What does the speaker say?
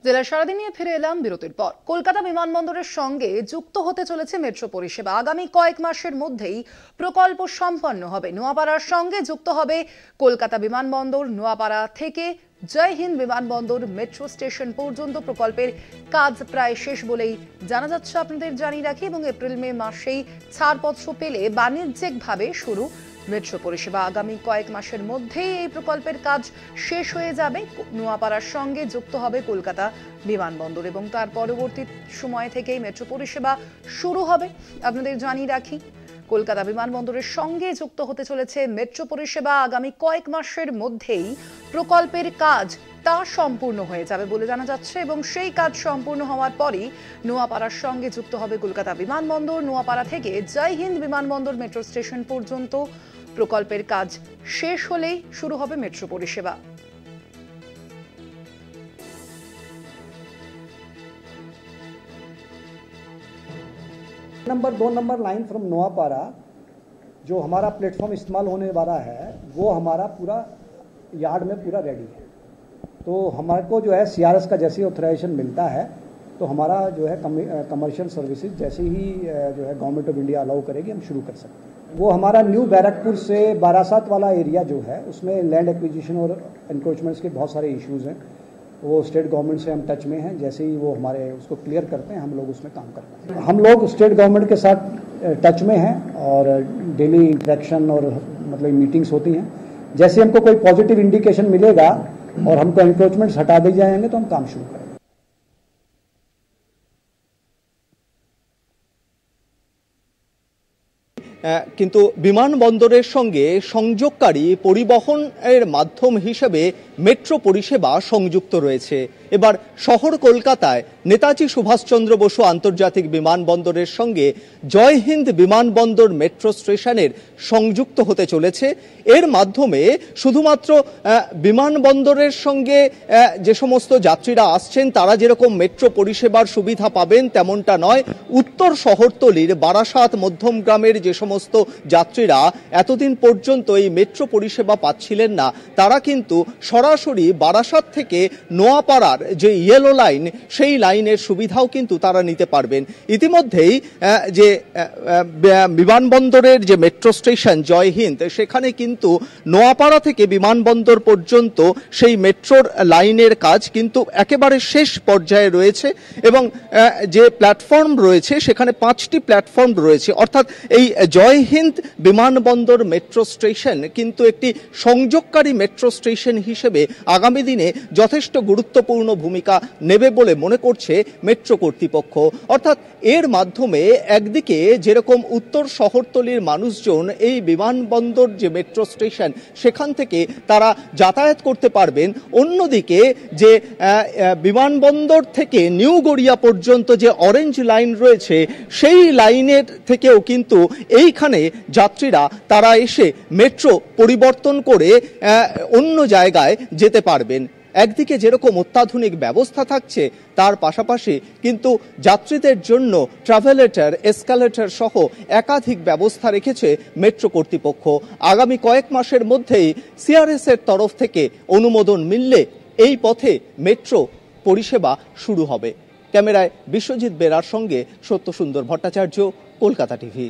জেলার সারাদিন নিয়ে ফিরে এলাম বিরতির পর। কলকাতা বিমানবন্দরের সঙ্গে যুক্ত হতে চলেছে মেট্রো পরিষেবা। আগামী কয়েক মাসের মধ্যেই প্রকল্প সম্পন্ন হবে। নোয়াপাড়ার সঙ্গে যুক্ত হবে কলকাতা বিমানবন্দর। নোয়াপাড়া থেকে জয় হিন্দ বিমানবন্দর মেট্রো স্টেশন পর্যন্ত প্রকল্পের কাজ প্রায় শেষ বলেই জানা যাচ্ছে। আপনাদের জানিয়ে রাখি, এবং এপ্রিল মে মাসেই ছাড়পত্র পেলে বাণিজ্যিকভাবে শুরু মেট্রো পরিষেবা। আগামী কয়েক মাসের মধ্যেই এই প্রকল্পের কাজ শেষ হয়ে যাবে। নোয়াপাড়ার সঙ্গে যুক্ত হবে কলকাতা বিমানবন্দর এবং তার পরবর্তী সময় থেকেই মেট্রো পরিষেবা শুরু হবে। আপনাদের জানিয়ে রাখি, কলকাতা বিমানবন্দরের সঙ্গে যুক্ত হতে চলেছে মেট্রো পরিষেবা। আগামী কয়েক মাসের মধ্যেই প্রকল্পের কাজ তা সম্পূর্ণ হয়ে যাবে বলে জানা যাচ্ছে, এবং সেই কাজ সম্পূর্ণ হওয়ার পরই নোয়াপাড়ার সঙ্গে যুক্ত হবে কলকাতা বিমানবন্দর। নোয়াপাড়া থেকে জয় হিন্দ বিমানবন্দর মেট্রো স্টেশন পর্যন্ত প্রকল্পের কাজ শেষ হলেই শুরু হবে মেট্রো পরিষেবা। Number 2 number line from Noapara जो हमारा प्लेटफॉर्म इस्तेमाल होने वाला है वो हमारा पूरा यार्ड में पूरा रेडी है। तो हमारे को जो है सीआरएस का जैसे ही ऑथराइजेशन मिलता है तो हमारा जो है कमर्शियल सर्विसेज जैसे ही जो है गवर्नमेंट ऑफ इंडिया अलाउ करेगी हम शुरू कर सकते हैं। वो हमारा न्यू बैरकपुर से बारासात वाला एरिया जो है उसमें लैंड एक्विजिशन और एनक्रोचमेंट्स के बहुत सारे इश्यूज़ हैं। वो स्टेट गवर्नमेंट से हम टच में हैं, जैसे ही वो हमारे उसको क्लियर करते हैं हम लोग उसमें काम करते हैं। हम लोग स्टेट गवर्नमेंट के साथ टच में हैं और डेली इंटरेक्शन और मतलब मीटिंग्स होती हैं। जैसे हमको कोई पॉजिटिव इंडिकेशन मिलेगा और हमको एनक्रोचमेंट्स हटा दिए जाएंगे तो हम काम शुरू करेंगे। কিন্তু বিমানবন্দরের সঙ্গে সংযোগকারী পরিবহনের মাধ্যম হিসেবে মেট্রো পরিষেবা সংযুক্ত রয়েছে। এবার শহর কলকাতায় নেতাজি সুভাষচন্দ্র বসু আন্তর্জাতিক বিমানবন্দরের সঙ্গে জয় হিন্দ বিমানবন্দর মেট্রো স্টেশনের সংযুক্ত হতে চলেছে। এর মাধ্যমে শুধুমাত্র বিমানবন্দরের সঙ্গে যে সমস্ত যাত্রীরা আসছেন তারা যেরকম মেট্রো পরিষেবার সুবিধা পাবেন তেমনটা নয়, উত্তর শহরতলির বারাসাত মধ্যমগ্রামের যে সমস্ত যাত্রীরা এতদিন পর্যন্ত এই মেট্রো পরিষেবা পাচ্ছিলেন না তারা কিন্তু সরাসরি বারাসাত থেকে নোয়াপাড়ার যে ইয়েলো লাইন সেই লাইনের সুবিধাও কিন্তু তারা নিতে পারবেন। ইতিমধ্যেই যে বিমানবন্দরের যে মেট্রো স্টেশন জয় হিন্দ সেখানে কিন্তু নোয়াপাড়া থেকে বিমানবন্দর পর্যন্ত সেই মেট্রোর লাইনের কাজ কিন্তু একেবারে শেষ পর্যায়ে রয়েছে, এবং যে প্ল্যাটফর্ম রয়েছে সেখানে 5টি প্ল্যাটফর্ম রয়েছে। অর্থাৎ এই জয় হিন্দ বিমানবন্দর মেট্রো স্টেশন কিন্তু একটি সংযোগকারী মেট্রো স্টেশন হিসেবে আগামী দিনে যথেষ্ট গুরুত্বপূর্ণ ভূমিকা নেবে বলে মনে করছে মেট্রো কর্তৃপক্ষ। অর্থাৎ এর মাধ্যমে একদিকে যেরকম উত্তর শহরতলির মানুষজন এই বিমানবন্দর যে মেট্রো স্টেশন সেখান থেকে তারা যাতায়াত করতে পারবেন, অন্যদিকে যে বিমানবন্দর থেকে নিউ গড়িয়া পর্যন্ত যে অরেঞ্জ লাইন রয়েছে সেই লাইনের থেকেও কিন্তু এইখানে যাত্রীরা তারা এসে মেট্রো পরিবর্তন করে অন্য জায়গায় যেতে পারবেন। একদিকে যেরকম অত্যাধুনিক ব্যবস্থা থাকছে তার পাশাপাশি কিন্তু যাত্রীদের জন্য ট্রাভেলেটর, এসকালেটর সহ একাধিক ব্যবস্থা রেখেছে মেট্রো কর্তৃপক্ষ। আগামী কয়েক মাসের মধ্যেই সিআরএস এর তরফ থেকে অনুমোদন মিললে এই পথে মেট্রো পরিষেবা শুরু হবে। ক্যামেরায় বিশ্বজিৎ বেরার সঙ্গে সত্যসুন্দর ভট্টাচার্য, কলকাতা টিভি।